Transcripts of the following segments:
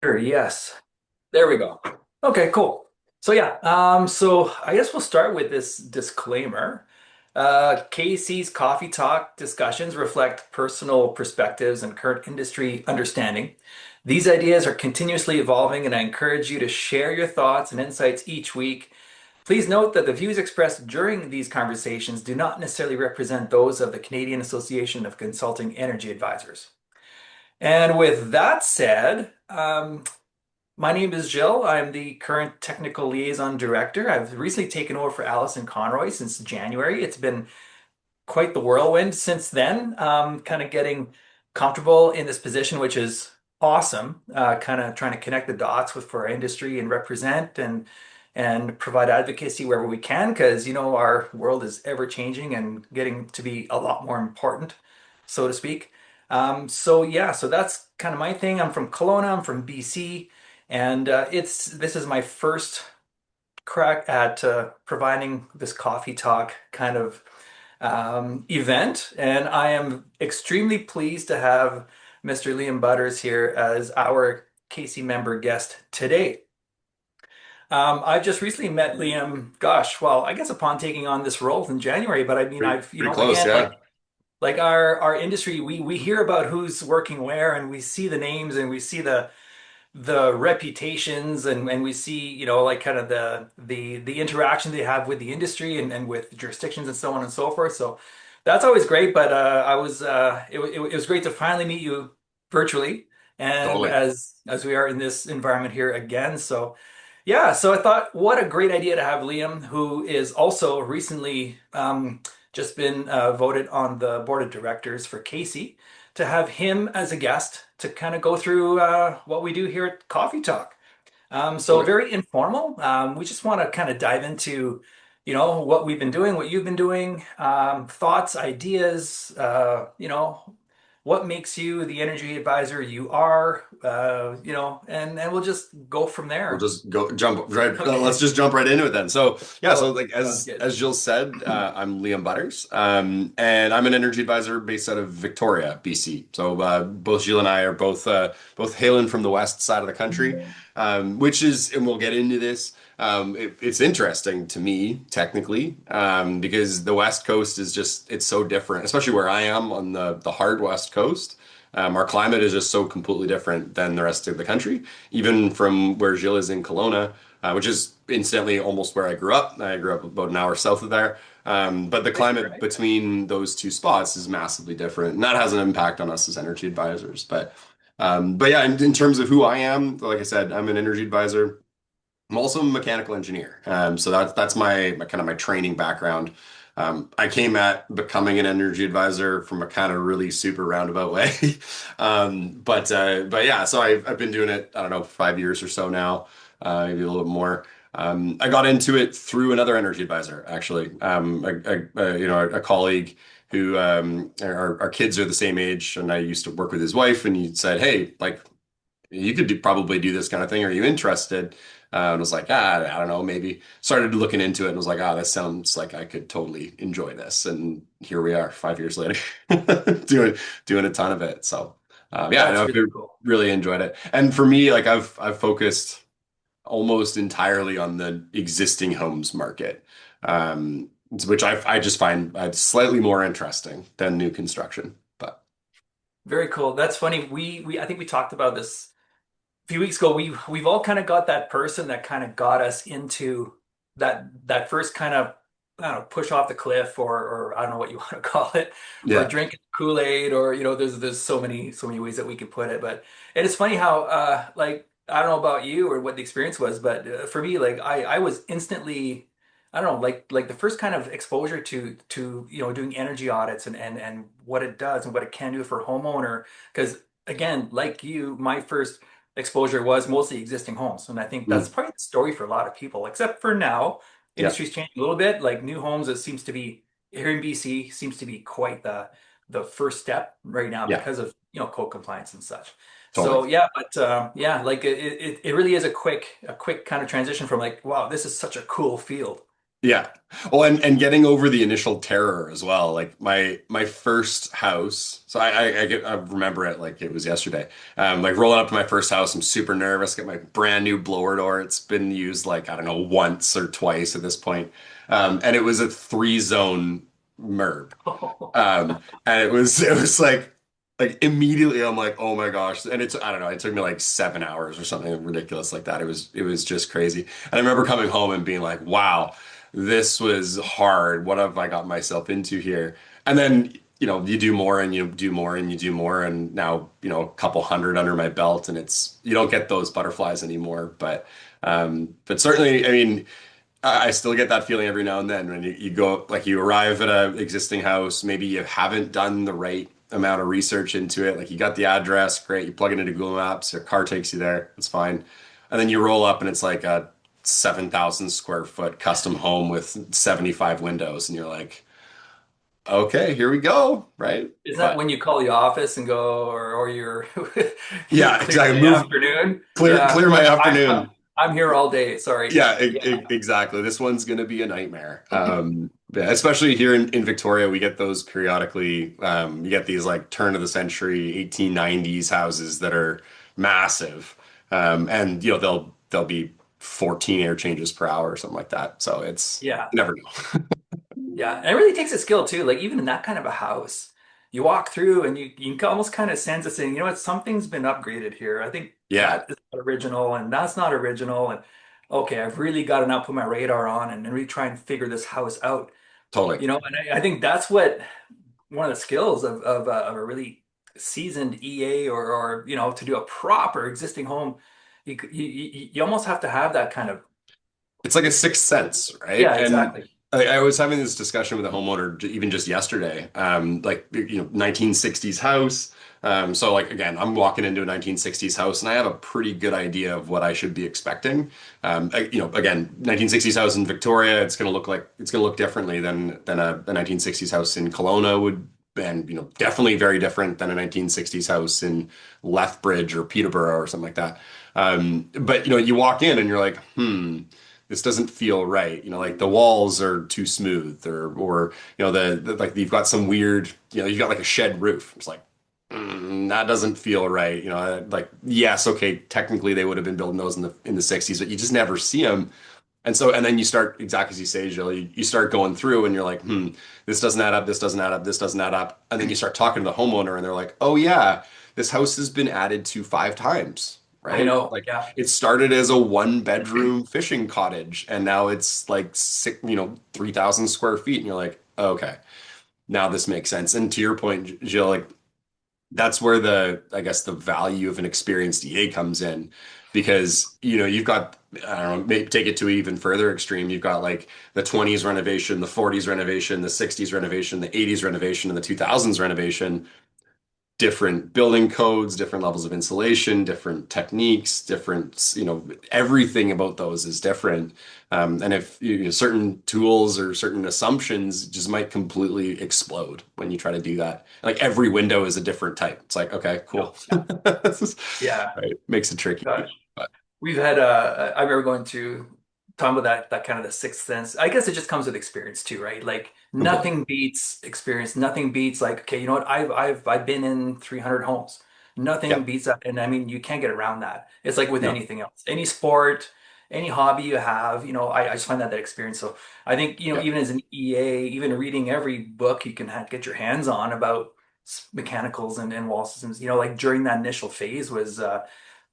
Sure, yes. There we go. Okay, cool. So I guess we'll start with this disclaimer. KC's Coffee Talk discussions reflect personal perspectives and current industry understanding. These ideas are continuously evolving, and I encourage you to share your thoughts and insights each week. Please note that the views expressed during these conversations do not necessarily represent those of the Canadian Association of Consulting Energy Advisors. And with that said, my name is Jill. I'm the current technical liaison director. I've recently taken over for Allison Conroy since January. It's been quite the whirlwind since then. Kind of getting comfortable in this position, which is awesome. Kind of trying to connect the dots with for our industry and represent and provide advocacy wherever we can, because our world is ever changing and getting to be a lot more important, so to speak. So that's kind of my thing. I'm from Kelowna. I'm from BC, and this is my first crack at providing this coffee talk kind of event, and I am extremely pleased to have Mr. Liam Butters here as our Casey member guest today. I just recently met Liam, gosh, well, I guess upon taking on this role in January, but I mean, Pretty close, again, yeah. like our industry, we hear about who's working where, and we see the names, and we see the reputations, and we see like kind of the interaction they have with the industry and with jurisdictions and so on and so forth. So that's always great. But I was it was great to finally meet you virtually, and Totally. as we are in this environment here again. So yeah, so I thought what a great idea to have Liam, who is also recently just been voted on the board of directors for Casey, to have him as a guest to kind of go through what we do here at Coffee Talk. So Totally. very informal. We just want to kind of dive into, what we've been doing, what you've been doing, thoughts, ideas, what makes you the energy advisor you are, and we'll just go from We'll there. just go jump right. Let's Okay. just jump right into it then. So yeah, so Oh, like sounds as good. as Jill said, I'm Liam Butters, and I'm an energy advisor based out of Victoria, BC. So both Jill and I are both hailing from the west side of the country, which is, and we'll get into this. It's interesting to me technically, because the West Coast is just it's so different, especially where I am on the hard West Coast. Our climate is just so completely different than the rest of the country, even from where Gilles is in Kelowna, which is incidentally almost where I grew up. I grew up about an hour south of there. But the Right, climate right. between those two spots is massively different, and that has an impact on us as energy advisors. But yeah, in terms of who I am, like I said, I'm an energy advisor. I'm also a mechanical engineer. So that's my kind of my training background. I came at becoming an energy advisor from a kind of really super roundabout way. But yeah, so I've been doing it, I don't know, 5 years or so now, maybe a little bit more. I got into it through another energy advisor, actually, a colleague who our kids are the same age, and I used to work with his wife, and he said, "Hey, like you could probably do this kind of thing. Are you interested?" And I was like, I don't know, maybe. Started looking into it and was like, that sounds like I could totally enjoy this. And here we are, 5 years later, doing doing a ton of it. So, yeah, That's no, really I've cool. really enjoyed it. And for me, like I've focused almost entirely on the existing homes market, which I just find slightly more interesting than new construction. But Very cool. That's funny. We I think we talked about this few weeks ago. We've all kind of got that person that kind of got us into that first kind of, I don't know, push off the cliff, or I don't know what you want to call it, or yeah, drinking Kool-Aid, or there's so many ways that we could put it. But and it's funny how like I don't know about you or what the experience was, but for me, like I was instantly, I don't know, like the first kind of exposure to doing energy audits and what it does and what it can do for a homeowner. Because again, like you, my first exposure was mostly existing homes. And I think that's mm, probably the story for a lot of people, except for now. yeah, Industry's changing a little bit. Like new homes, it seems to be here in BC seems to be quite the first step right now yeah, because of code compliance and such. totally. So yeah, but yeah, like it really is a quick kind of transition from like, wow, this is such a cool field. Yeah. Oh, and getting over the initial terror as well. Like my first house. So I remember it like it was yesterday. Like rolling up to my first house, I'm super nervous. Get my brand new blower door. It's been used like I don't know once or twice at this point. And it was a three zone MURB. And it was like immediately I'm like, oh my gosh. And it's I don't know, it took me like 7 hours or something ridiculous like that. It was just crazy. And I remember coming home and being like, wow, this was hard. What have I got myself into here? And then, you do more and you do more and you do more. And now, a couple hundred under my belt and you don't get those butterflies anymore. But certainly, I mean, I still get that feeling every now and then when you go, like you arrive at a existing house, maybe you haven't done the right amount of research into it. Like you got the address, great, you plug it into Google Maps, your car takes you there, it's fine. And then you roll up and it's like a 7,000 square foot custom home with 75 windows, and you're like, okay, here we go, right? Is that But when you call the office and go, or you're you're yeah, clear for exactly. the afternoon? Yeah, Clear my I'm afternoon. I'm here all day. Sorry. Yeah, Yeah, exactly. This one's going to be a nightmare. Yeah, especially here in Victoria, we get those periodically. You get these like turn of the century 1890s houses that are massive. And they'll be 14 air changes per hour or something like that. So yeah. you never know. Yeah, and it really takes a skill too. Like even in that kind of a house, you walk through and you can almost kind of sense it saying, you know what, something's been upgraded here. I think Yeah, that is not original and that's not original. And okay, I've really got to now put my radar on and really try and figure this house out. totally. And I think that's what one of the skills of a really seasoned EA or to do a proper existing home, you almost have to have that kind of It's like a sixth sense, right? yeah, And exactly. I was having this discussion with a homeowner even just yesterday. Like 1960s house. So like again, I'm walking into a 1960s house and I have a pretty good idea of what I should be expecting. Again, 1960s house in Victoria, it's gonna look differently than a 1960s house in Kelowna would. And definitely very different than a 1960s house in Lethbridge or Peterborough or something like that. But you walk in and you're like, this doesn't feel right. Like the walls are too smooth or like you've got some weird, you've got like a shed roof. It's like, that doesn't feel right. Like, yes, okay, technically they would have been building those in the 60s, but you just never see them. And then you start, exactly as you say, Jill, you start going through and you're like, this doesn't add up, this doesn't add up, this doesn't add up. And then you start talking to the homeowner and they're like, oh yeah, this house has been added to 5 times, I right? know. Like Yeah. it started as a one-bedroom fishing cottage and now it's like 3,000 square feet. And you're like, okay, now this makes sense. And to your point, Jill, like that's where I guess the value of an experienced EA comes in because you've got I don't know, maybe take it to an even further extreme. You've got like the 20s renovation, the 40s renovation, the 60s renovation, the 80s renovation, and the 2000s renovation. Different building codes, different levels of insulation, different techniques, different, everything about those is different. And if certain tools or certain assumptions just might completely explode when you try to do that. Like every window is a different type. It's like, okay, No. cool. Yeah. Yeah. Right. Makes it tricky. Gosh. But We've had I remember going to talking about that kind of the sixth sense. I guess it just comes with experience too, right? Like completely. nothing beats experience. Nothing beats like, okay, you know what? I've been in 300 homes. Nothing Yeah. beats that. And I mean, you can't get around that. It's like with No. anything else. Any sport, any hobby you have, I just find that experience. So I think, Yeah. even as an EA, even reading every book you can get your hands on about mechanicals and wall systems, like during that initial phase was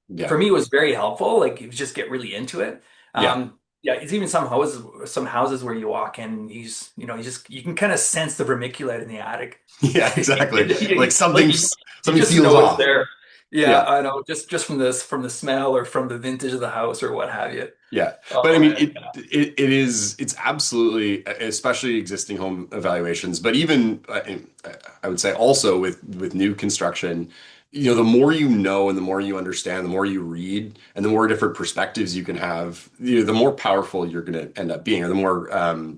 Yeah. for me it was very helpful. Like you just get really into it. Yeah. Yeah, it's even some houses where you walk in, you can kind of sense the vermiculite in the attic. Yeah, exactly. Like Like something you something just feels know it's off. there. Yeah, Yeah. I know. Just from the smell or from the vintage of the house or what have you. Yeah. But I Oh mean, man. it's absolutely, especially existing home evaluations, but even I would say also with new construction, the more you know and the more you understand, the more you read and the more different perspectives you can have, the more powerful you're going to end up being, or the more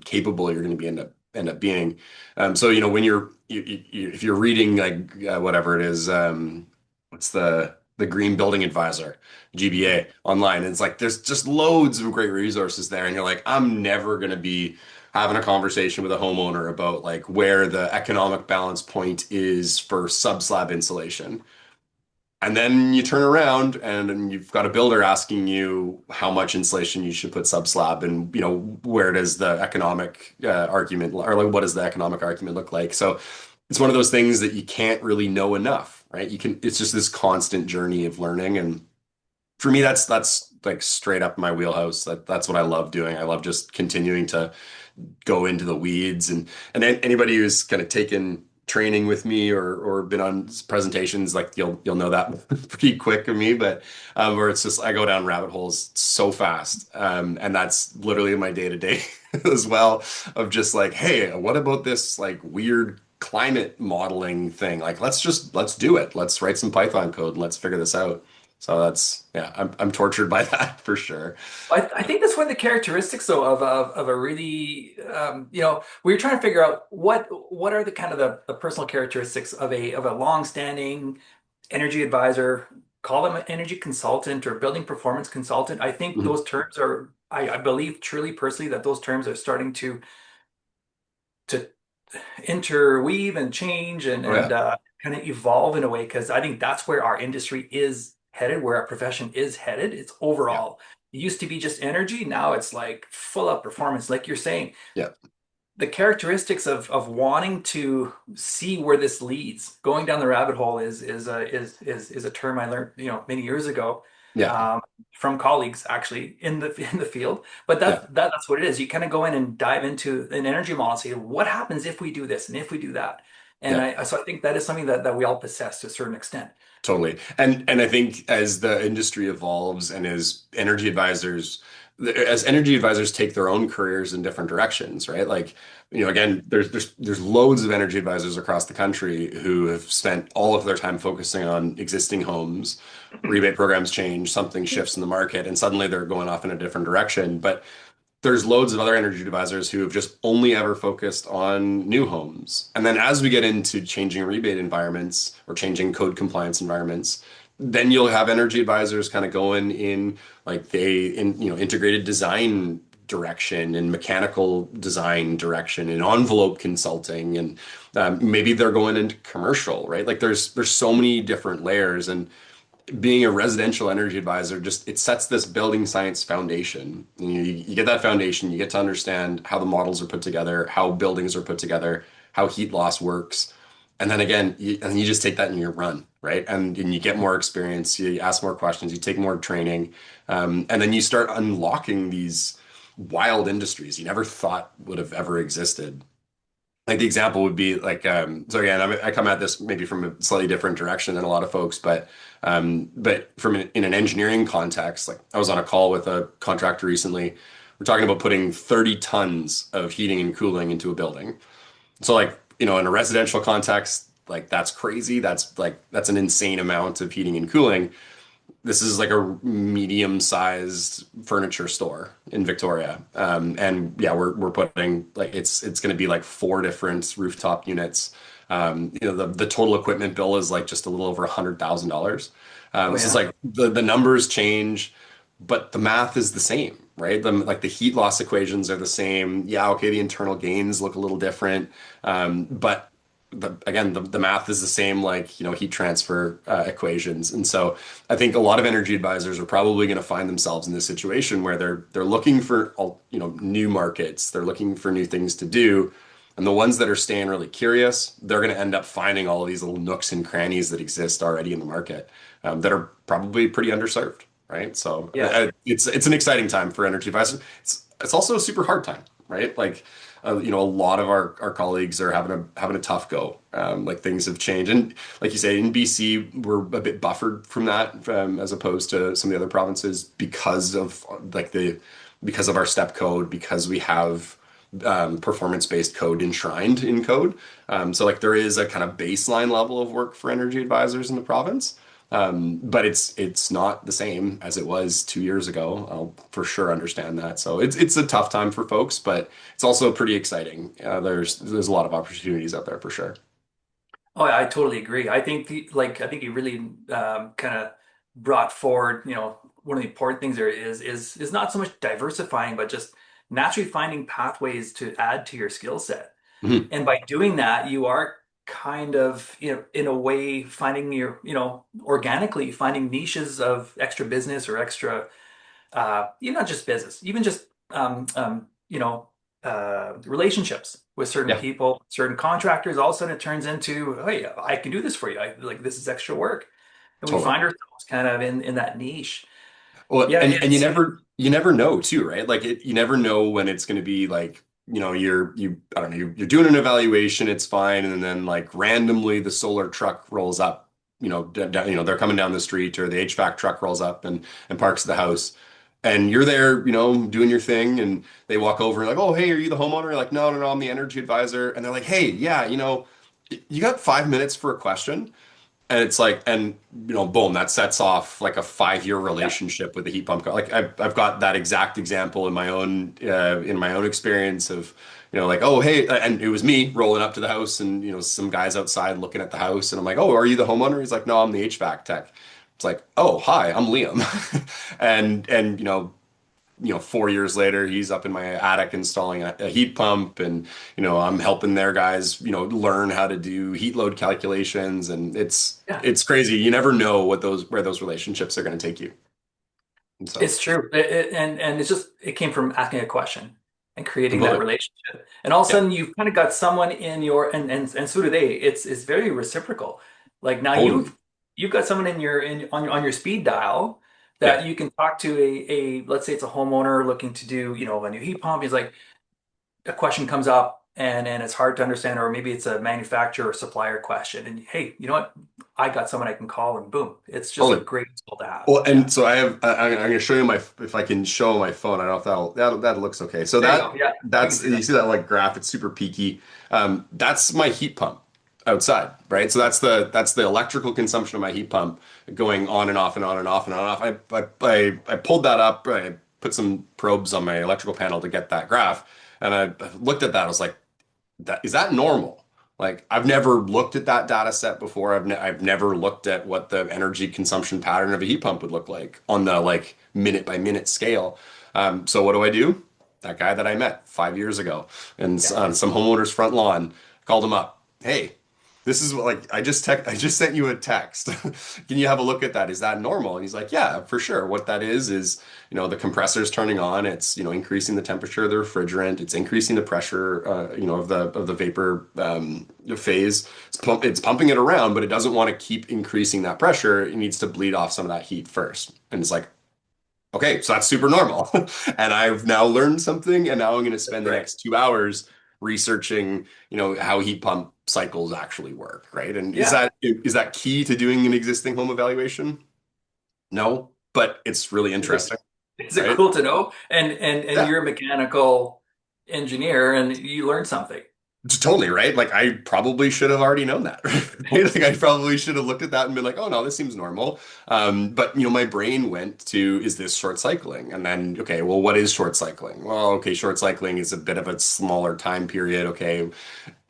capable you're going to be end up being. So, when if you're reading like whatever it is, what's the the Green Building Advisor, GBA, online. And it's like there's just loads of great resources there. And you're like, I'm never going to be having a conversation with a homeowner about like where the economic balance point is for sub-slab insulation. And then you turn around and you've got a builder asking you how much insulation you should put sub-slab and where does the economic argument or like what does the economic argument look like? So it's one of those things that you can't really know enough, right? It's just this constant journey of learning. And for me, that's like straight up my wheelhouse. That's what I love doing. I love just continuing to go into the weeds and anybody who's kind of taken training with me or been on presentations like you'll know that pretty quick of me but where it's just I go down rabbit holes so fast and that's literally my day to day as well of just like hey what about this like weird climate modeling thing like let's do it, let's write some Python code and let's figure this out. So that's yeah, I'm tortured by that for sure. I think that's one of the characteristics, though, of a really, we were trying to figure out what are the kind of the personal characteristics of a long-standing energy advisor, call them an energy consultant or building performance consultant. I think Mhm. those terms are, I believe truly personally that those terms are starting to interweave and change Oh yeah. and kind of evolve in a way because I think that's where our industry is headed, where our profession is headed. It's Yeah. overall. It used to be just energy. Now it's like full up performance. Like you're saying, Yeah. the characteristics of wanting to see where this leads, going down the rabbit hole is a term I learned, many years ago, Yeah. um, from colleagues actually in the field. But Yeah. that's what it is. You kind of go in and dive into an energy model and say, what happens if we do this and if we do that? And Yeah. so I think that is something that we all possess to a certain extent. Totally. And I think as the industry evolves and as energy advisors take their own careers in different directions, right? Like, again, there's loads of energy advisors across the country who have spent all of their time focusing on existing homes. Rebate programs change, something shifts in the market, and suddenly they're going off in a different direction. But there's loads of other energy advisors who have just only ever focused on new homes. And then as we get into changing rebate environments or changing code compliance environments, then you'll have energy advisors kind of going in like integrated design direction and mechanical design direction and envelope consulting and maybe they're going into commercial, right? Like there's so many different layers and being a residential energy advisor just it sets this building science foundation. You get that foundation, you get to understand how the models are put together, how buildings are put together, how heat loss works. And then again, you just take that and you run, right? And you get more experience, you ask more questions, you take more training, and then you start unlocking these wild industries you never thought would have ever existed. Like the example would be like so again I come at this maybe from a slightly different direction than a lot of folks but in an engineering context like I was on a call with a contractor recently. We're talking about putting 30 tons of heating and cooling into a building. So like in a residential context like that's crazy, that's an insane amount of heating and cooling. This is like a medium-sized furniture store in Victoria. And yeah, we're putting like it's going to be like four different rooftop units. The total equipment bill is like just a little over $100,000. Oh So it's yeah. like the numbers change, but the math is the same, right? Like the heat loss equations are the same. Yeah, okay, the internal gains look a little different, but again, the math is the same, like, heat transfer equations. And so I think a lot of energy advisors are probably going to find themselves in this situation where they're looking for, new markets. They're looking for new things to do. And the ones that are staying really curious, they're going to end up finding all of these little nooks and crannies that exist already in the market that are probably pretty underserved, right? So Yeah. it's an exciting time for energy advisors. It's also a super hard time, right? Like a lot of our colleagues are having a tough go. Like things have changed, and like you say, in BC, we're a bit buffered from that, as opposed to some of the other provinces because of because of our step code, because we have performance-based code enshrined in code. So like there is a kind of baseline level of work for energy advisors in the province. But it's not the same as it was 2 years ago. I'll for sure understand that. So it's a tough time for folks, but it's also pretty exciting. There's a lot of opportunities out there for sure. Oh, yeah, I totally agree. I think I think you really kind of brought forward, one of the important things there is not so much diversifying, but just naturally finding pathways to add to your skill set. Mhm. And by doing that, you are kind of, in a way, finding organically finding niches of extra business or extra, not just business, even just, relationships with certain Yeah, people, certain contractors. All of a sudden, it turns into, hey, I can do this for you. I like this is extra work, and we totally. find ourselves kind of in that niche. Well, Yeah, and it's you never know too, right? Like you never know when it's going to be like, I don't know, you're doing an evaluation, it's fine, and then like randomly the solar truck rolls up, they're coming down the street or the HVAC truck rolls up and parks at the house. And you're there, doing your thing, and they walk over and like, "Oh, hey, are you the homeowner?" You're like, "No, no, no, I'm the energy advisor." And they're like, "Hey, yeah, you got 5 minutes for a question?" And it's like, and boom, that sets off like a 5 year yeah, relationship with the heat pump. Like I've got that exact example in my own experience of, like, oh hey, and it was me rolling up to the house, and some guys outside looking at the house, and I'm like, oh, are you the homeowner? He's like, no, I'm the HVAC tech. It's like, oh, hi, I'm Liam, and 4 years later, he's up in my attic installing a heat pump, and I'm helping their guys, learn how to do heat load calculations, and it's yeah. it's crazy. You never know where those relationships are going to take you. And so, It's true. And it's just it came from asking a question and creating that completely, relationship. And all of a yeah, sudden you've kind of got someone in your and so do they. It's very reciprocal. Like now totally, you've got someone on your speed dial yeah. that you can talk to a let's say it's a homeowner looking to do, a new heat pump. He's like, a question comes up and it's hard to understand, or maybe it's a manufacturer or supplier question. And hey, you know what? I got someone I can call and boom. It's just a Totally. great tool to have. Well, Yeah. and so I'm going to show you if I can show my phone. I don't know if that looks okay. So There you go. Yeah, we can that's, see that. you see that like graph, it's super peaky. That's my heat pump outside, right? So that's the electrical consumption of my heat pump going on and off and on and off and on and off. I pulled that up, I put some probes on my electrical panel to get that graph, and I looked at that. I was like, is that normal? Like I've never looked at that data set before. I've never looked at what the energy consumption pattern of a heat pump would look like on the like minute by minute scale. So what do I do? That guy that I met 5 years ago and Yeah. on some homeowner's front lawn, called him up. Hey, this is what, like, I just sent you a text. Can you have a look at that? Is that normal? And he's like, yeah, for sure. What that is, the compressor's turning on. It's, increasing the temperature of the refrigerant. It's increasing the pressure, of the vapor phase. It's pumping it around, but it doesn't want to keep increasing that pressure. It needs to bleed off some of that heat first. And it's like, okay, so that's super normal. And I've now learned something, and now I'm going to That's spend the right. next 2 hours researching, how heat pump cycles actually work, right? And Yeah. is that key to doing an existing home evaluation? No, but it's really Is it interesting, is it right? cool to know? And Yeah. you're a mechanical engineer and you learned something. Totally, right? Like I probably should have already known that, right? Like I probably should have looked at that and been like, "Oh no, this seems normal." But my brain went to, "Is this short cycling?" And then, okay, well, what is short cycling? Well, okay, short cycling is a bit of a smaller time period. Okay,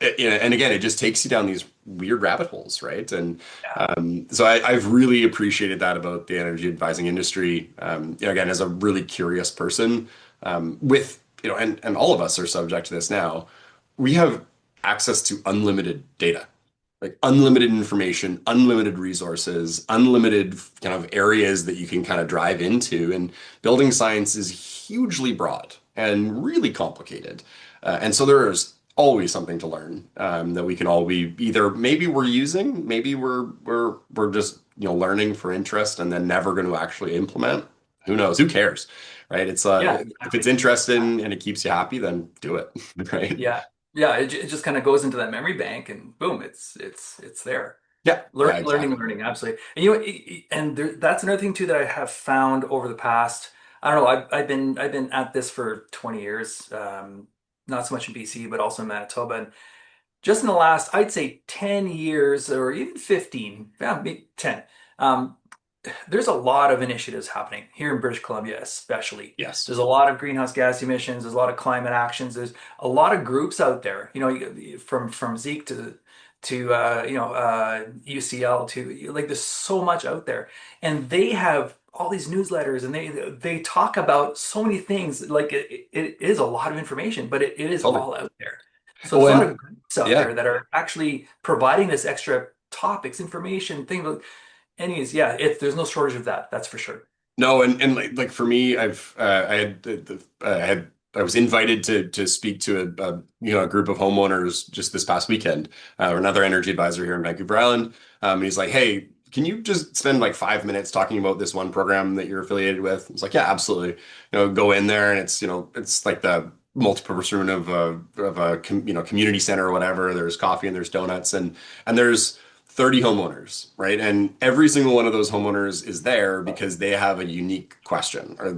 and again, it just takes you down these weird rabbit holes, right? And Yeah. so I've really appreciated that about the energy advising industry. Again, as a really curious person, with and all of us are subject to this now. We have access to unlimited data, like unlimited information, unlimited resources, unlimited kind of areas that you can kind of drive into. And building science is hugely broad and really complicated. And so there is always something to learn, that we can all be either maybe we're using, maybe we're just learning for interest and then never going to actually implement. Who knows? Who cares? Right? It's Yeah, if it's exactly. interesting and it keeps you happy, then do it. Right? Yeah. Yeah, it just kind of goes into that memory bank and boom, it's there. Yeah. Yeah, exactly. Learning, absolutely. And that's another thing too that I have found over the past, I don't know, I've been at this for 20 years, not so much in BC, but also in Manitoba. And just in the last, I'd say 10 years or even 15, yeah, maybe 10, um, there's a lot of initiatives happening here in British Columbia, especially. Yes. There's a lot of greenhouse gas emissions. There's a lot of climate actions. There's a lot of groups out there. From Zeke to UCL to like there's so much out there, and they have all these newsletters, and they talk about so many things. Like it is a lot of information, but it is Totally. all out there. So Oh, there's a lot and of groups out yeah. there that are actually providing this extra topics, information, things. Anyways, yeah, there's no shortage of that. That's for sure. No, and like for me, I had I was invited to speak to a group of homeowners just this past weekend, or another energy advisor here in Vancouver Island. And he's like, "Hey, can you just spend like 5 minutes talking about this one program that you're affiliated with?" It's like, "Yeah, absolutely." Go in there, and it's like the multi-purpose room of a community center or whatever. There's coffee and there's donuts and there's 30 homeowners, right? And every single one of those homeowners is there because they have a unique question, or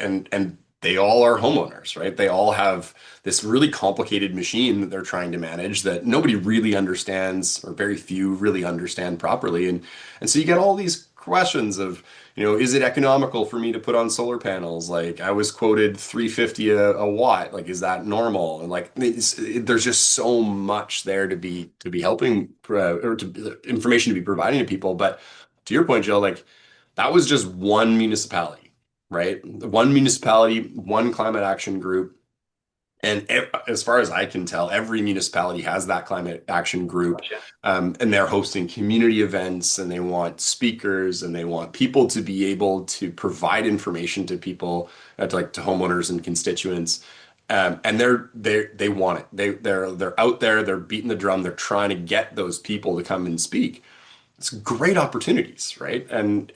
and they all are homeowners, right? They all have this really complicated machine that they're trying to manage that nobody really understands, or very few really understand properly. And so you get all these questions of, is it economical for me to put on solar panels? Like I was quoted 350 a watt. Like, is that normal? And like, there's just so much there to be helping, or information to be providing to people. But to your point, Jill, like that was just one municipality, right? One municipality, one climate action group. And as far as I can tell, every municipality has that climate action group, Gotcha. and they're hosting community events, and they want speakers, and they want people to be able to provide information to people, to homeowners and constituents. And they want it. They're out there. They're beating the drum. They're trying to get those people to come and speak. It's great opportunities, right? And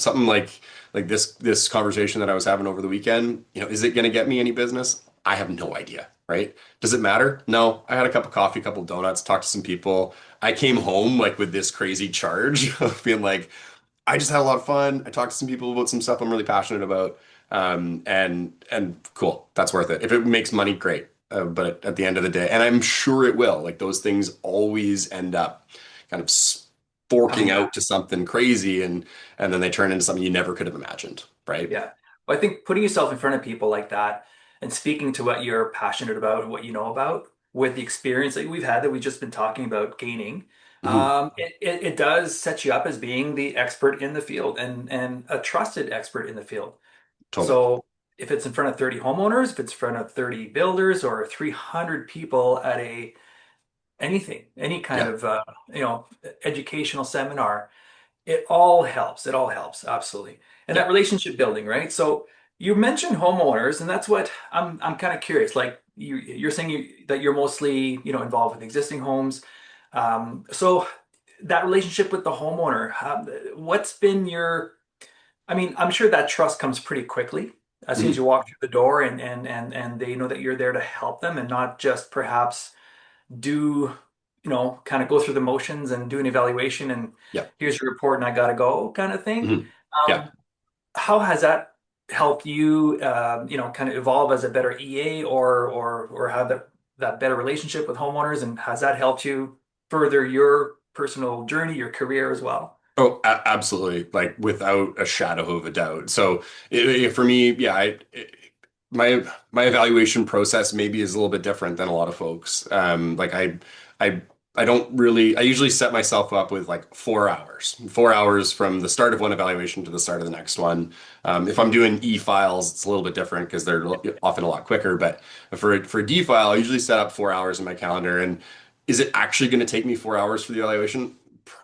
something like this conversation that I was having over the weekend, is it going to get me any business? I have no idea, right? Does it matter? No. I had a cup of coffee, a couple of donuts, talked to some people. I came home like with this crazy charge of being like, I just had a lot of fun. I talked to some people about some stuff I'm really passionate about. And cool, that's worth it. If it makes money, great. But at the end of the day, and I'm sure it will, like those things always end up kind of Oh forking yeah. out to something crazy, and then they turn into something you never could have imagined, right? Yeah. Well, I think putting yourself in front of people like that and speaking to what you're passionate about and what you know about with the experience that we've had that we've just been talking about gaining, Hmm. it does set you up as being the expert in the field and a trusted expert in the field. Totally. So if it's in front of 30 homeowners, if it's in front of 30 builders or 300 people at anything, any kind Yeah. of you know, educational seminar, it all helps. It all helps, absolutely. And that Yeah. relationship building, right? So you mentioned homeowners, and that's what I'm kind of curious. Like you're saying that you're mostly, involved with existing homes. So that relationship with the homeowner, what's been your, I mean, I'm sure that trust comes pretty quickly as soon as Mhm. you walk through the door and they know that you're there to help them and not just perhaps do, kind of go through the motions and do an evaluation and Yeah. here's your report and I gotta go kind of thing. Mhm. Yeah. Um, how has that helped you, kind of evolve as a better EA or have that better relationship with homeowners? And has that helped you further your personal journey, your career as well? Oh, absolutely. Like without a shadow of a doubt. So for me, yeah, my evaluation process maybe is a little bit different than a lot of folks. Like I, I don't really, I usually set myself up with like 4 hours, 4 hours from the start of one evaluation to the start of the next one. If I'm doing e-files, it's a little bit different because they're often a lot quicker. But for a D file, I usually set up 4 hours in my calendar. And is it actually going to take me 4 hours for the evaluation?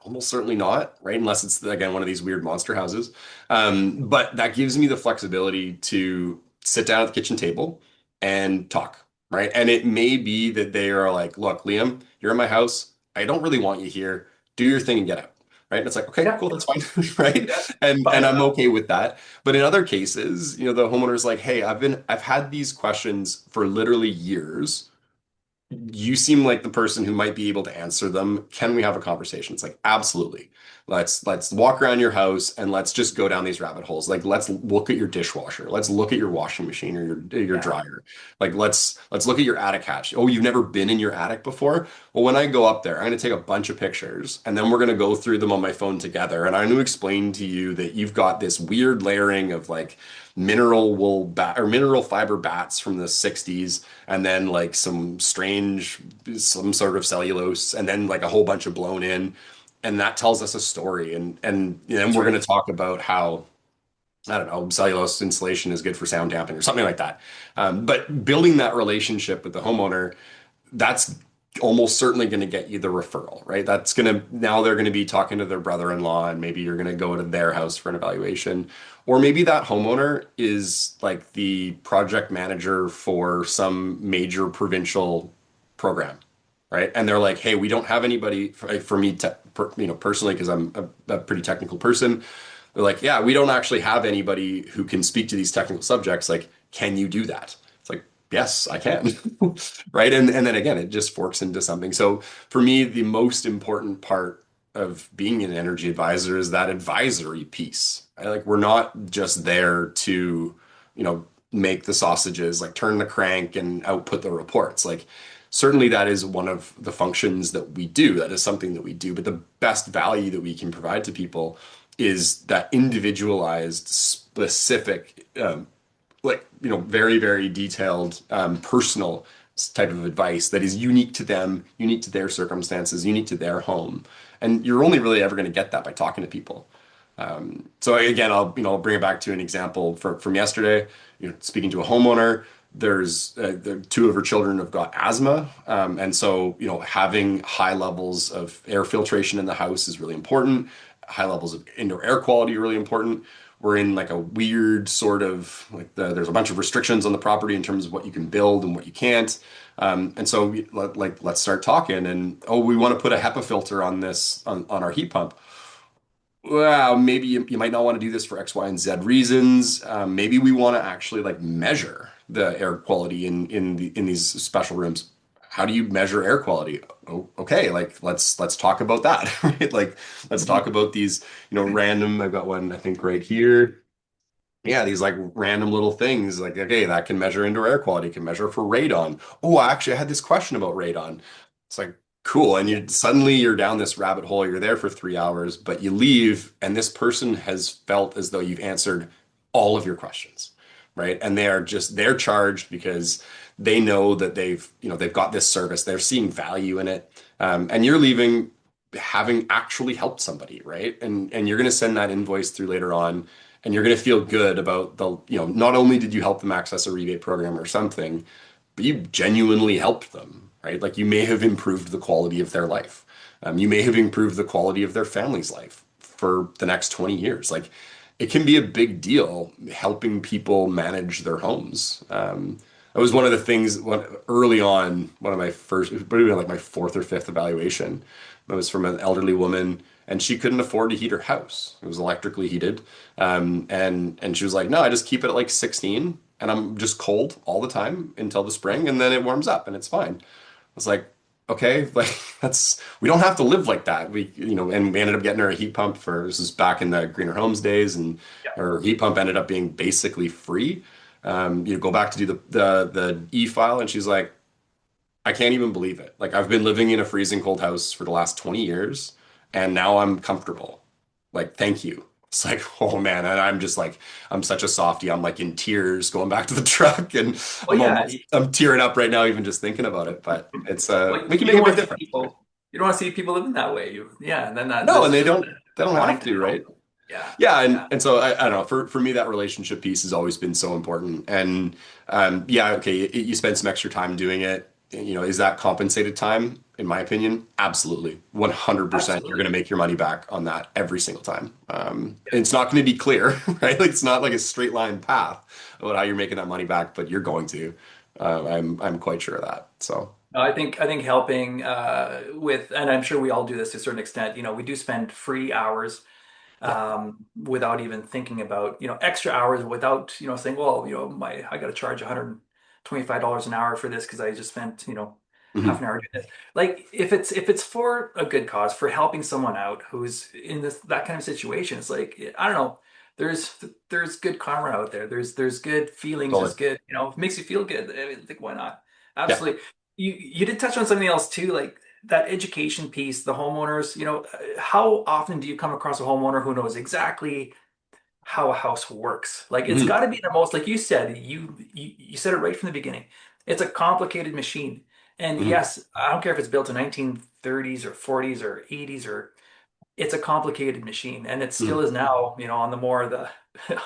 Almost certainly not, right? Unless it's again one of these weird monster houses. But that gives me the flexibility to sit down at the kitchen table and talk, right? And it may be that they are like, "Look, Liam, you're in my house. I don't really want you here. Do your thing and get out." Right? And it's like, okay, Yeah, cool, that's fine, right? yeah, And fine I'm enough. okay with that. But in other cases, the homeowner's like, "Hey, I've had these questions for literally years. You seem like the person who might be able to answer them. Can we have a conversation?" It's like, absolutely. Let's walk around your house and let's just go down these rabbit holes. Like, let's look at your dishwasher. Let's look at your washing machine or your Yeah, dryer. Like, let's look at your attic hatch. Oh, you've never been in your attic before? Well, when I go up there, I'm going to take a bunch of pictures and then we're going to go through them on my phone together. And I'm going to explain to you that you've got this weird layering of like mineral wool bat or mineral fiber bats from the 60s and then like some strange exchange some sort of cellulose and then like a whole bunch of blown in, and that tells us a story. And then That's we're going right. to talk about how I don't know, cellulose insulation is good for sound damping or something like that. But building that relationship with the homeowner, that's almost certainly going to get you the referral, right? That's going to, now they're going to be talking to their brother-in-law and maybe you're going to go to their house for an evaluation. Or maybe that homeowner is like the project manager for some major provincial program, right? And they're like, hey, we don't have anybody for me to, personally, because I'm a pretty technical person. They're like, yeah, we don't actually have anybody who can speak to these technical subjects. Like, can you do that? It's like, yes, I can. Right. And then again, it just forks into something. So for me, the most important part of being an energy advisor is that advisory piece. Right? Like we're not just there to, you know, make the sausages, like turn the crank and output the reports. Like certainly that is one of the functions that we do. That is something that we do. But the best value that we can provide to people is that individualized, specific, like, very, very detailed, personal type of advice that is unique to them, unique to their circumstances, unique to their home. And you're only really ever going to get that by talking to people. So again, I'll bring it back to an example from yesterday. Speaking to a homeowner, two of her children have got asthma, and so having high levels of air filtration in the house is really important. High levels of indoor air quality are really important. We're in like a weird sort of there's a bunch of restrictions on the property in terms of what you can build and what you can't. And so let's start talking. And oh, we want to put a HEPA filter on this on our heat pump. Well, maybe you might not want to do this for X, Y, and Z reasons. Maybe we want to actually like measure the air quality in these special rooms. How do you measure air quality? Oh, okay, like let's talk about that, right? Like let's talk Mhm. about these, random. I've got one I think right here. Yeah, these like random little things like, okay, that can measure indoor air quality, can measure for radon. Oh, actually, I had this question about radon. It's like, cool. And Yeah. you're down this rabbit hole. You're there for 3 hours, but you leave, and this person has felt as though you've answered all of your questions, right? And they're charged because they know that they've got this service. They're seeing value in it. And you're leaving having actually helped somebody, right? And you're going to send that invoice through later on and you're going to feel good about not only did you help them access a rebate program or something, but you genuinely helped them, right? Like you may have improved the quality of their life. You may have improved the quality of their family's life for the next 20 years. Like it can be a big deal helping people manage their homes. That was one of the things early on, one of my first, probably like my fourth or fifth evaluation. It was from an elderly woman, and she couldn't afford to heat her house. It was electrically heated, and she was like, "No, I just keep it at like 16, and I'm just cold all the time until the spring, and then it warms up, and it's fine." I was like, "Okay, like we don't have to live like that." And we ended up getting her a heat pump this is back in the Greener Homes days, and Yeah. her heat pump ended up being basically free. You go back to do the e-file, and she's like, I can't even believe it. Like I've been living in a freezing cold house for the last 20 years and now I'm comfortable. Like, thank you. It's like, oh man, and I'm just like, I'm such a softie. I'm like in tears going back to the truck and Well, yeah. I'm tearing up right now even just thinking about it. But it's Well, we can you make don't a big want to see difference. people. You don't want to see people living that way. Yeah, and then No, and that's just they don't wanting have to to, right? help. Yeah, Yeah, yeah. and so I don't know. For me, that relationship piece has always been so important. And yeah, okay, you spend some extra time doing it. Is that compensated time? In my opinion, absolutely, 100%. You're going to Absolutely. make your money back on that every single time. It's not going to be clear, right? Like it's not like a straight line path about how you're making that money back, but you're going to. I'm quite sure of that. So No, I think helping with, and I'm sure we all do this to a certain extent. We do spend free hours yeah. without even thinking about, extra hours without, saying, well, I got to charge $125 an hour for this because I just spent, half Mhm. an hour doing this. Like if it's for a good cause, for helping someone out who's in that kind of situation, it's like, I don't know, there's there's good karma out there. There's good feelings, there's Totally. good, it makes you feel good. I mean, like why not? Yeah. Absolutely. You did touch on something else too, like that education piece, the homeowners, how often do you come across a homeowner who knows exactly how a house works? Like it's Mhm. got to be the most, like you said, you said it right from the beginning. It's a complicated machine. And Hmm. yes, I don't care if it's built in 1930s or 40s or 80s, or it's a complicated machine, and it still Hmm. is now, on the more the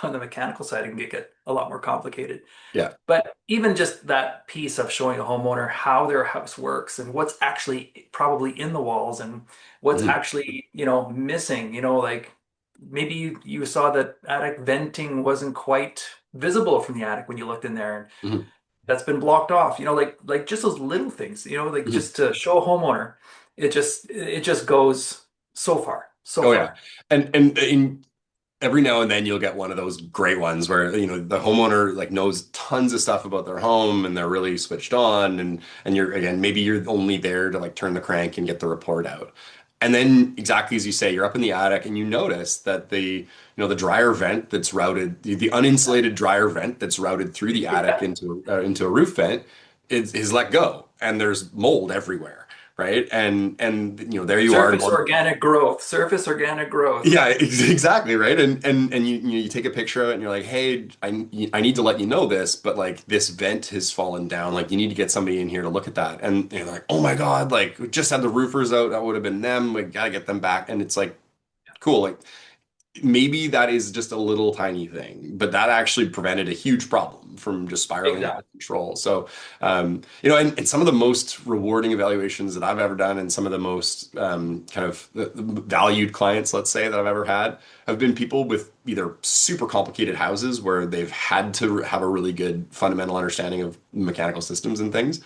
on the mechanical side, it can get a lot more complicated. Yeah. But even just that piece of showing a homeowner how their house works and what's actually probably in the walls and what's Hmm. actually, missing, like maybe you saw that attic venting wasn't quite visible from the attic when you looked in there, and Hmm. that's been blocked off, like just those little things, like Hmm. just to show a homeowner, it just goes so far, so Oh yeah. far. And every now and then you'll get one of those great ones where the homeowner like knows tons of stuff about their home and they're really switched on, and you're again maybe you're only there to like turn the crank and get the report out. And then exactly as you say, you're up in the attic and you notice that the dryer vent that's routed, the uninsulated dryer vent that's routed through the attic Yeah. into a roof vent is let go, and there's mold everywhere, right? And there you are. Surface organic growth. Yeah, exactly, right. And you take a picture of it and you're like, hey, I need to let you know this, but like this vent has fallen down. Like you need to get somebody in here to look at that. And they're like, oh my God, like we just had the roofers out. That would have been them. We gotta get them back. And it's like, cool. Like maybe that is just a little tiny thing, but that actually prevented a huge problem from just spiraling out Exactly. of control. So, and some of the most rewarding evaluations that I've ever done, and some of the most kind of the valued clients, let's say, that I've ever had, have been people with either super complicated houses where they've had to have a really good fundamental understanding of mechanical systems and things,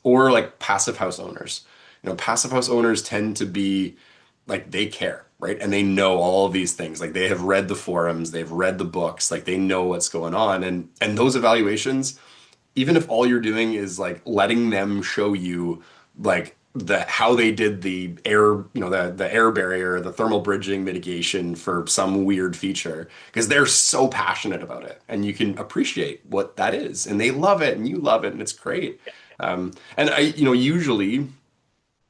or like passive house owners. Passive house owners tend to be like they care, right? And they know all of these things. Like they have read the forums, they've read the books, like they know what's going on. And those evaluations, even if all you're doing is like letting them show you like how they did the air, the air barrier, the thermal bridging mitigation for some weird feature, because they're so passionate about it and you can appreciate what that is and they love it and you love it and it's great. And usually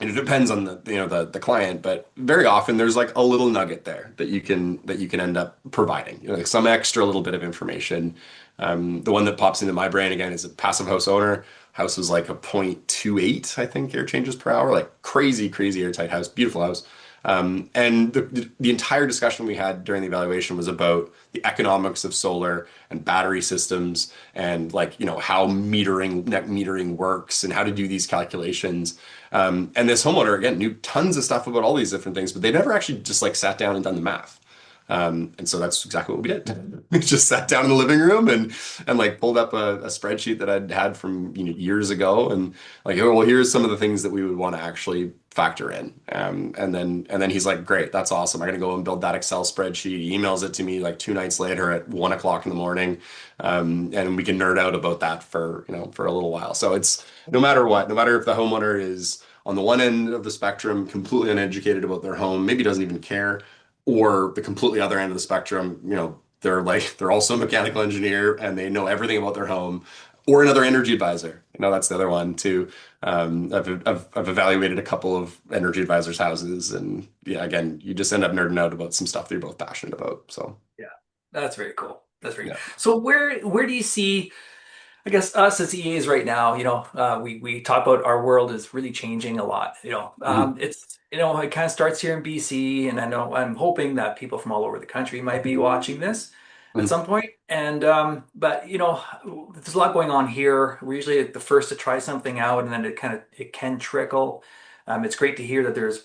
and it depends on the client, but very often there's like a little nugget there that you can end up providing, like some extra little bit of information. The one that pops into my brain again is a passive house owner. House was like a 0.28, I think, air changes per hour, like crazy, crazy airtight house, beautiful house. And the entire discussion we had during the evaluation was about the economics of solar and battery systems and like, how net metering works and how to do these calculations. And this homeowner, again, knew tons of stuff about all these different things, but they never actually just like sat down and done the math. And so that's exactly what we did. We just sat down in the living room and like pulled up a spreadsheet that I'd had from years ago and like, oh, well, here's some of the things that we would want to actually factor in. And then he's like, great, that's awesome. I'm gonna go and build that Excel spreadsheet. He emails it to me like 2 nights later at 1 o'clock in the morning. And we can nerd out about that for a little while. So it's no matter what, no matter if the homeowner is on the one end of the spectrum, completely uneducated about their home, maybe doesn't even care, or the completely other end of the spectrum, they're also a mechanical engineer and they know everything about their home, or another energy advisor. That's the other one too. I've evaluated a couple of energy advisors' houses, and yeah, again, you just end up nerding out about some stuff that you're both passionate about. So Yeah, that's very cool. That's very. yeah. So where do you see, I guess, us as EAs right now? We talk about our world is really changing a lot. Mhm. It kind of starts here in BC, and I know I'm hoping that people from all over the country might be watching this at Mhm. some point. And but there's a lot going on here. We're usually the first to try something out, and then it can trickle. It's great to hear that there's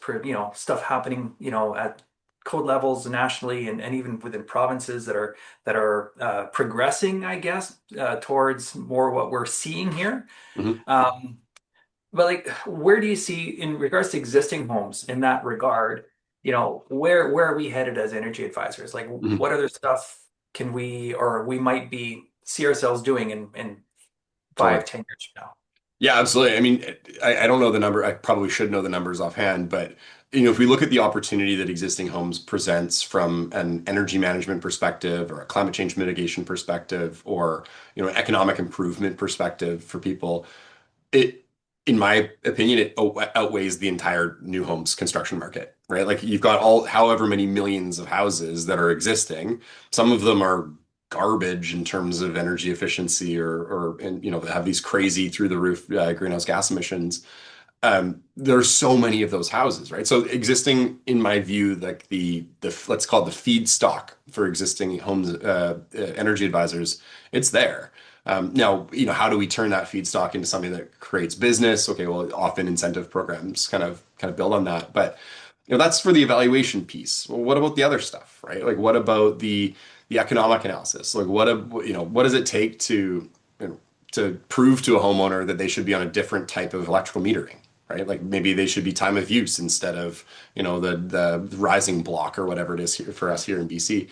stuff happening at code levels nationally, and even within provinces that are progressing, I guess, towards more what we're seeing here. Mhm. Um, but like, where do you see in regards to existing homes in that regard? Where are we headed as energy advisors? Like, Mhm. what other stuff can we or we might be see ourselves doing in Totally. 5, 10 years from now? Yeah, absolutely. I mean, I don't know the number. I probably should know the numbers offhand, but if we look at the opportunity that existing homes presents from an energy management perspective or a climate change mitigation perspective or an economic improvement perspective for people, it, in my opinion, it outweighs the entire new homes construction market, right? Like you've got all however many millions of houses that are existing. Some of them are garbage in terms of energy efficiency or and have these crazy through the roof greenhouse gas emissions. There's so many of those houses, right? So existing, in my view, like the let's call it the feedstock for existing homes, energy advisors, it's there. Now, how do we turn that feedstock into something that creates business? Okay, well, often incentive programs kind of build on that, but that's for the evaluation piece. Well, what about the other stuff, right? Like, what about the economic analysis? Like, what does it take you know, to prove to a homeowner that they should be on a different type of electrical metering? Right? Like maybe they should be time of use instead of, the rising block or whatever it is here for us here in BC.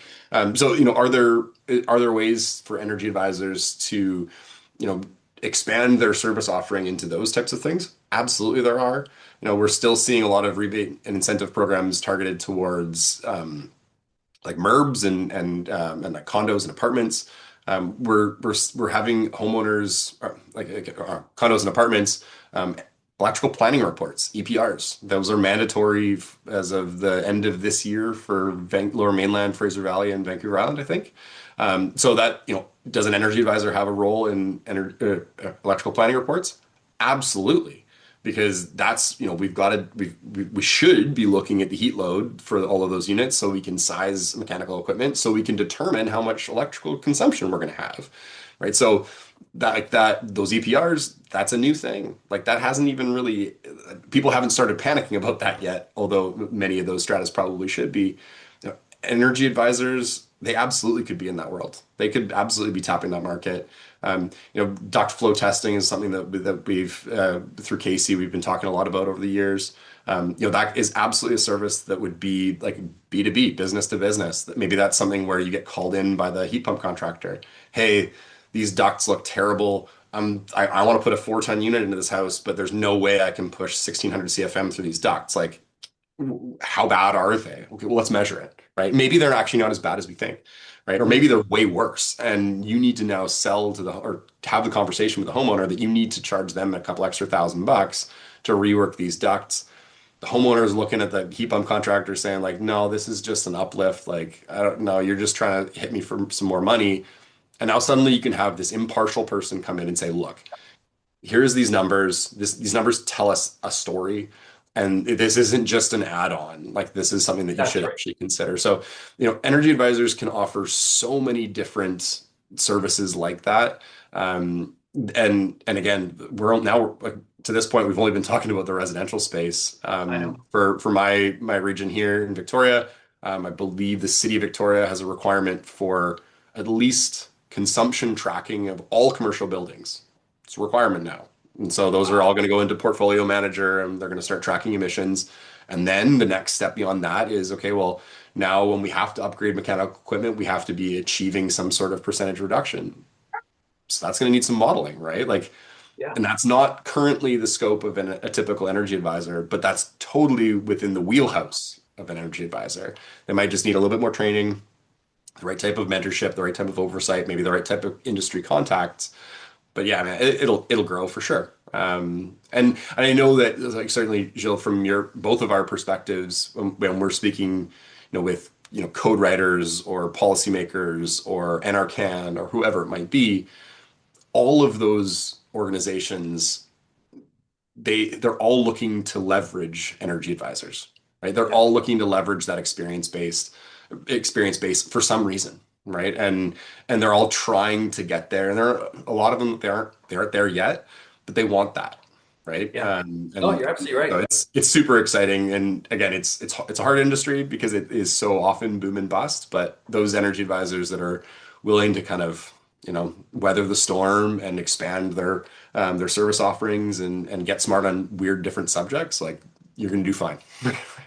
So, are there ways for energy advisors to, you know, expand their service offering into those types of things? Absolutely, there are. We're still seeing a lot of rebate and incentive programs targeted towards like MURBs and like condos and apartments. We're having homeowners condos and apartments electrical planning reports, EPRs. Those are mandatory as of the end of this year for Lower Mainland, Fraser Valley, and Vancouver Island, I think. So that, does an energy advisor have a role in electrical planning reports? Absolutely, because that's, we should be looking at the heat load for all of those units so we can size mechanical equipment so we can determine how much electrical consumption we're going to have, right? So those EPRs, that's a new thing. Like that hasn't even really, people haven't started panicking about that yet, although many of those stratas probably should be. Energy advisors, they absolutely could be in that world. They could absolutely be tapping that market. Duct flow testing is something that we've through CACEA we've been talking a lot about over the years. That is absolutely a service that would be like B2B, business to business. Maybe that's something where you get called in by the heat pump contractor. Hey, these ducts look terrible. I want to put a 4-ton unit into this house, but there's no way I can push 1600 CFM through these ducts. Like, how bad are they? Okay, well, let's measure it, right? Maybe they're actually not as bad as we think, right? Or maybe they're way worse. And you need to now sell to or have the conversation with the homeowner that you need to charge them a couple extra $1,000 to rework these ducts. The homeowner is looking at the heat pump contractor saying, like, no, this is just an uplift. Like, I don't know, you're just trying to hit me for some more money. And now suddenly you can have this impartial person come in and say, look, here's these numbers. These numbers tell us a story. And this isn't just an add-on. Like this is something that you That's should right. actually consider. So, energy advisors can offer so many different services like that. And again, like, to this point, we've only been talking about the residential space. I know. For my region here in Victoria, I believe the city of Victoria has a requirement for at least consumption tracking of all commercial buildings. It's a requirement now. And so those are all Wow. going to go into portfolio manager and they're going to start tracking emissions. And then the next step beyond that is, okay, well, now when we have to upgrade mechanical equipment, we have to be achieving some sort of percentage reduction. So that's going to need some modeling, right? Like, Yeah. and that's not currently the scope of a typical energy advisor, but that's totally within the wheelhouse of an energy advisor. They might just need a little bit more training, the right type of mentorship, the right type of oversight, maybe the right type of industry contacts. But yeah, man, it'll grow for sure. And I know that, like, certainly, Jill, from your both of our perspectives, when we're speaking, with code writers or policymakers or NRCan or whoever it might be, all of those organizations, they're all looking to leverage energy advisors, right? They're Yeah. all looking to leverage that experience base for some reason, right? And they're all trying to get there. And there are a lot of them, they aren't there yet, but they want that, right? Yeah. No, And you're absolutely so right. it's super exciting. And again, it's a hard industry because it is so often boom and bust. But those energy advisors that are willing to kind of weather the storm and expand their service offerings and get smart on weird different subjects, like you're going to do fine,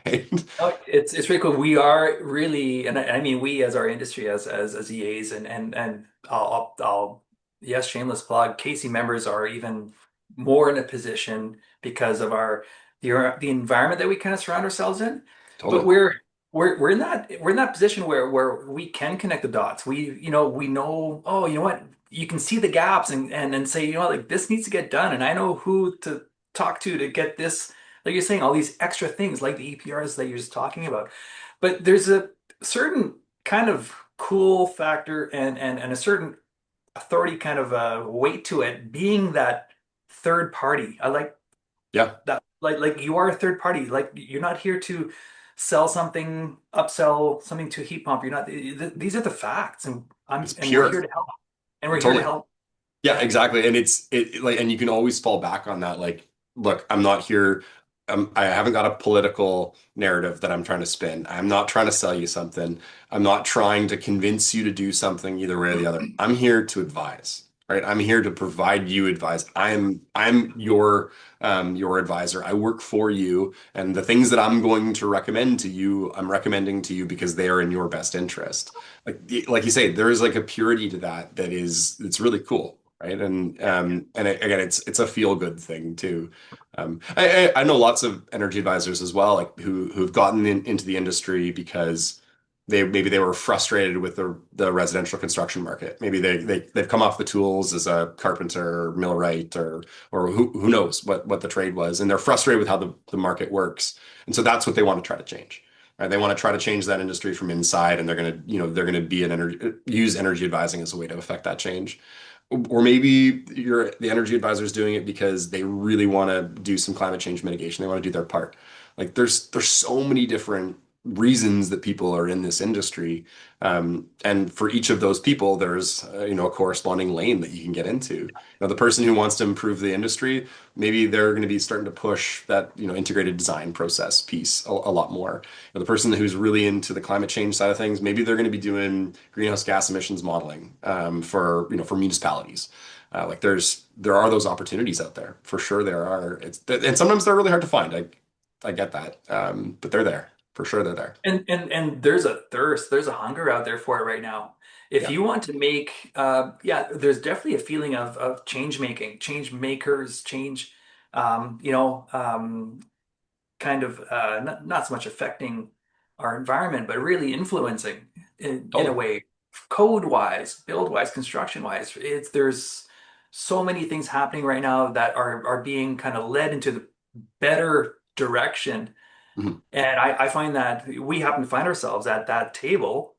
right? No, it's really cool. We are really, and I mean we as our industry as EAs and I'll yes, shameless plug. Casey members are even more in a position because of the environment that we kind of surround ourselves in. But Totally. we're in that position where we can connect the dots. We know, oh, you know what, you can see the gaps and say, like this needs to get done, and I know who to talk to get this, like you're saying, all these extra things like the EPRs that you're just talking about. But there's a certain kind of cool factor and a certain authority kind of weight to it, being that third party. I like Yeah, that. Like you are a third party. Like you're not here to sell something, upsell something to a heat pump. You're not. These are the facts, it's and we're pure. here to help. And we're here to Totally. help. Yeah, Yeah. exactly. And like, and you can always fall back on that. Like, look, I'm not here. I haven't got a political narrative that I'm trying to spin. I'm not trying to sell you something. I'm not trying to convince you to do something either way or the other. I'm here to advise, right? I'm here to provide you advice. I'm your advisor. I work for you, and the things that I'm going to recommend to you, I'm recommending to you because they are in your best interest. Like you say, there is like a purity to that that is it's really cool, right? Again, it's a feel good thing too. I know lots of energy advisors as well, like who've gotten into the industry because maybe they were frustrated with the residential construction market. Maybe they've come off the tools as a carpenter or millwright or who knows what the trade was, and they're frustrated with how the market works, and so that's what they want to try to change. Right? They want to try to change that industry from inside, and they're gonna be an energy use energy advising as a way to affect that change. Or maybe the energy advisor is doing it because they really want to do some climate change mitigation. They want to do their part. Like there's so many different reasons that people are in this industry, and for each of those people, there's a corresponding lane that you can get into. The person who wants to improve the industry, maybe they're going to be starting to push that integrated design process piece a lot more. The person who's really into the climate change side of things, maybe they're going to be doing greenhouse gas emissions modeling for municipalities. Like there are those opportunities out there for sure. There are. And sometimes they're really hard to find. I get that, but they're there for sure. They're there. And there's a thirst, there's a hunger out there for it right now. If Yeah, you want to make, yeah, there's definitely a feeling of change making, change makers, change, um, you know, um, kind of not so much affecting our environment, but really influencing in a totally. way, code wise, build wise, construction wise. There's so many things happening right now that are being kind of led into the better direction, Mhm. and I find that we happen to find ourselves at that table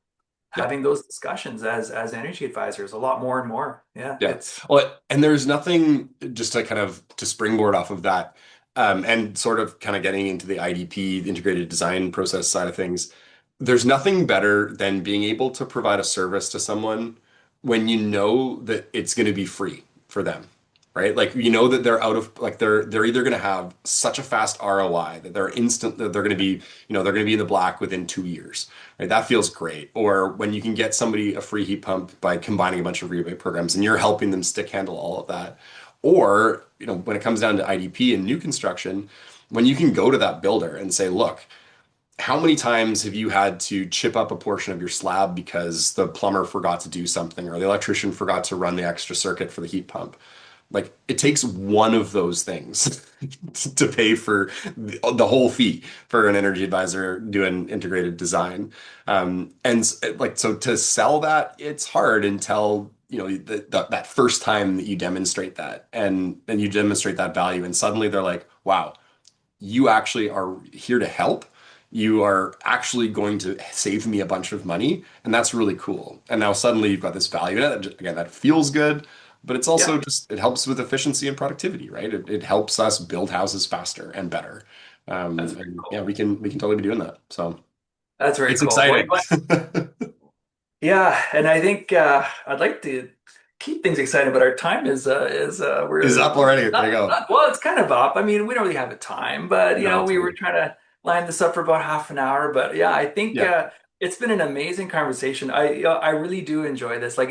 Yeah. having those discussions as energy advisors a lot more and more. Yeah, Yeah. it's Well, and there's nothing just to kind of to springboard off of that, and sort of kind of getting into the IDP, the integrated design process side of things. There's nothing better than being able to provide a service to someone when you know that it's going to be free for them, right? Like you know that they're out of like they're either going to have such a fast ROI that they're going to be they're going to be in the black within 2 years. Right? That feels great. Or when you can get somebody a free heat pump by combining a bunch of rebate programs and you're helping them stick handle all of that. Or, when it comes down to IDP and new construction, when you can go to that builder and say, look, how many times have you had to chip up a portion of your slab because the plumber forgot to do something or the electrician forgot to run the extra circuit for the heat pump? Like it takes one of those things to pay for the whole fee for an energy advisor doing integrated design. Like so to sell that, it's hard until that first time that you demonstrate that and you demonstrate that value, and suddenly they're like, wow, you actually are here to help. You are actually going to save me a bunch of money, and that's really cool. And now suddenly you've got this value in it. Again, that feels good, but it's also yeah, just it helps with efficiency and productivity, right? It helps us build houses faster and better. that's very And yeah, cool. we can totally be doing that. So That's very it's cool. Well, exciting. yeah, and I think I'd like to keep things exciting, but our time is Is we're up already. There you go. not well, it's kind of up. I mean, we don't really have a time, but No, we were totally. trying to line this up for about half an hour. But yeah, I think Yeah. it's been an amazing conversation. I really do enjoy this. Like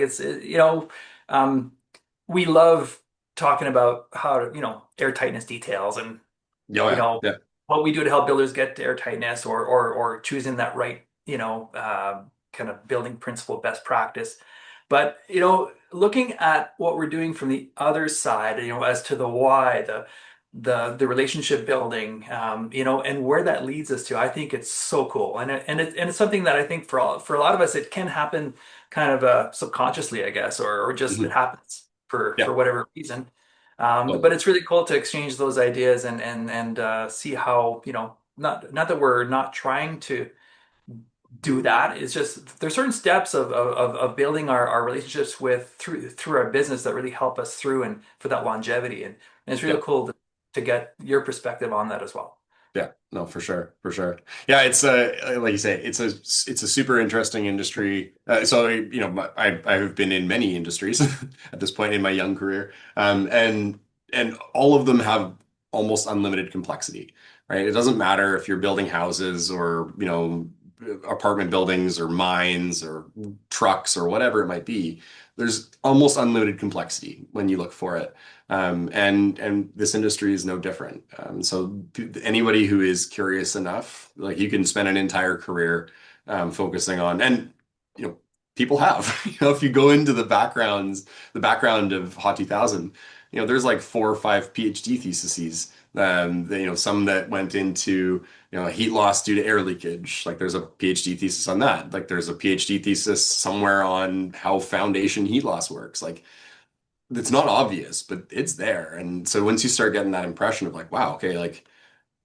um, we love talking about how to air tightness details and Oh you yeah. know, Yeah. what we do to help builders get to air tightness or choosing that right, kind of building principle best practice. But, looking at what we're doing from the other side, as to the why, the relationship building, and where that leads us to, I think it's so cool. And it's something that I think for a lot of us, it can happen kind of subconsciously, I guess, or just it Mhm. happens for Yeah. whatever reason. But Totally. it's really cool to exchange those ideas and see how, not that we're not trying to do that. It's just there's certain steps of building our relationships with through our business that really help us through and for that longevity. And it's Yeah. really cool to get your perspective on that as well. Yeah, no, for sure, for sure. Yeah, it's like you say, it's a super interesting industry. So I have been in many industries at this point in my young career, and all of them have almost unlimited complexity, right? It doesn't matter if you're building houses or apartment buildings or mines or trucks or whatever it might be. There's almost unlimited complexity when you look for it. And this industry is no different. So anybody who is curious enough, like you can spend an entire career focusing on, and you know, people have. If you go into the background of Hot 2000, there's like 4 or 5 PhD theses. Some that went into heat loss due to air leakage. Like there's a PhD thesis on that. Like there's a PhD thesis somewhere on how foundation heat loss works. Like it's not obvious, but it's there. And so once you start getting that impression of like, wow, okay, like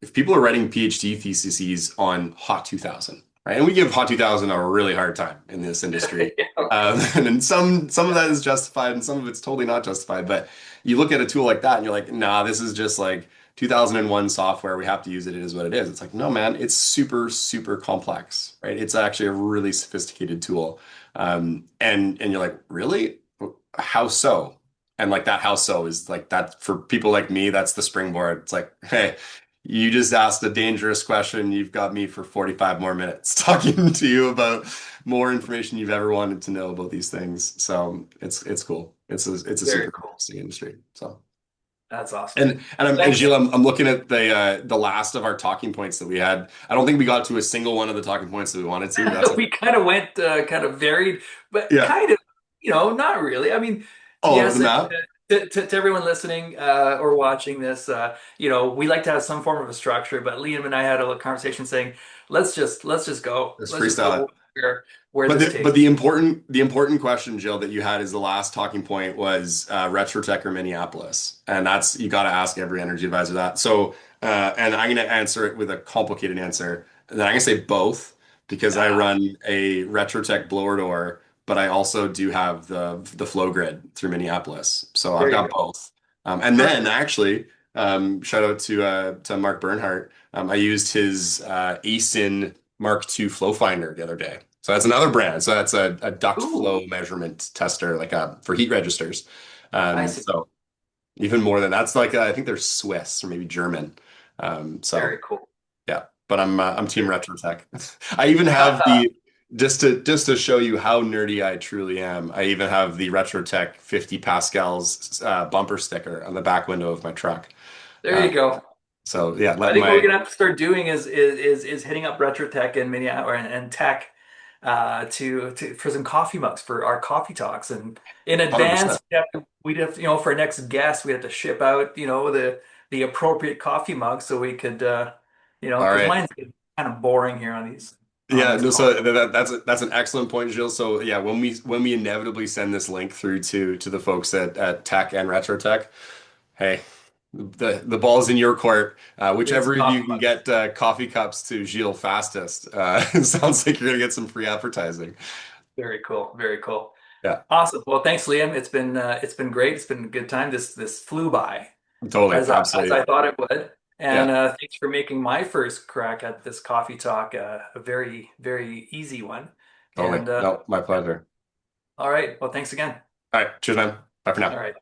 if people are writing PhD theses on Hot 2000, right? And we give Hot 2000 a really hard time in this industry. Yeah. And then some of that is justified and some of it's totally not justified. But you look at a tool like that and you're like, nah, this is just like 2001 software. We have to use it. It is what it is. It's like, no, man, it's super, super complex, right? It's actually a really sophisticated tool. And you're like, really? How so? And like that how so is like that for people like me, that's the springboard. It's like, hey, you just asked a dangerous question. You've got me for 45 more minutes talking to you about more information you've ever wanted to know about these things. So it's cool. It's a Very super cool. interesting industry. So That's awesome. and Thanks. Gilles, I'm looking at the last of our talking points that we had. I don't think we got to a single one of the talking points that we wanted to. That's We kind of went kind of varied, but yeah, kind of, not really. I mean, all over the yes, map. to everyone listening or watching this, we like to have some form of a structure, but Liam and I had a little conversation saying, let's just go. Let's Let's just freestyle it. go where But this the takes. but the important question, Jill, that you had as the last talking point was RetroTech or Minneapolis, and that's you got to ask every energy advisor that. So, and I'm going to answer it with a complicated answer, and then I'm going to say both because I Ah, run a RetroTech blower door, but I also do have the flow grid through Minneapolis, so I've there you got go. both. And then Perfect. actually, shout out to Mark Bernhardt. I used his ASIN Mark II flow finder the other day. So that's another brand. So that's a duct Ooh, flow measurement tester, like for heat registers. I see. So even more than that's like I think they're Swiss or maybe German. Very So cool. yeah, but I'm Team Very RetroTech. I even have cool. the just to show you how nerdy I truly am. I even have the RetroTech 50 pascals bumper sticker on the back window of my truck. There Uh, you go. so yeah, I let think what we're my gonna have to start doing is hitting up RetroTech and Minneapolis and Tech to for some coffee mugs for our coffee talks. And in advance, 100%. we'd have for our next guest, we have to ship out the appropriate coffee mug so we could All because right. mine's getting kind of boring here on Yeah, these no, calls. so that's an excellent point, Jill. So yeah, when we inevitably send this link through to the folks at Tech and RetroTech, hey, the ball's in your court. It's Whichever of you coffee can mugs. get coffee cups to Gilles fastest, it sounds like you're gonna get some free advertising. Very cool. Very cool. Yeah, Awesome. Well, thanks, Liam. It's been great. It's been a good time. This flew by. totally, As absolutely. I thought it would. And Yeah, thanks for making my first crack at this coffee talk a very, very easy one. totally. And No, my yeah, pleasure. all right. Well, thanks again. All right, cheers, man. Bye for All now. right.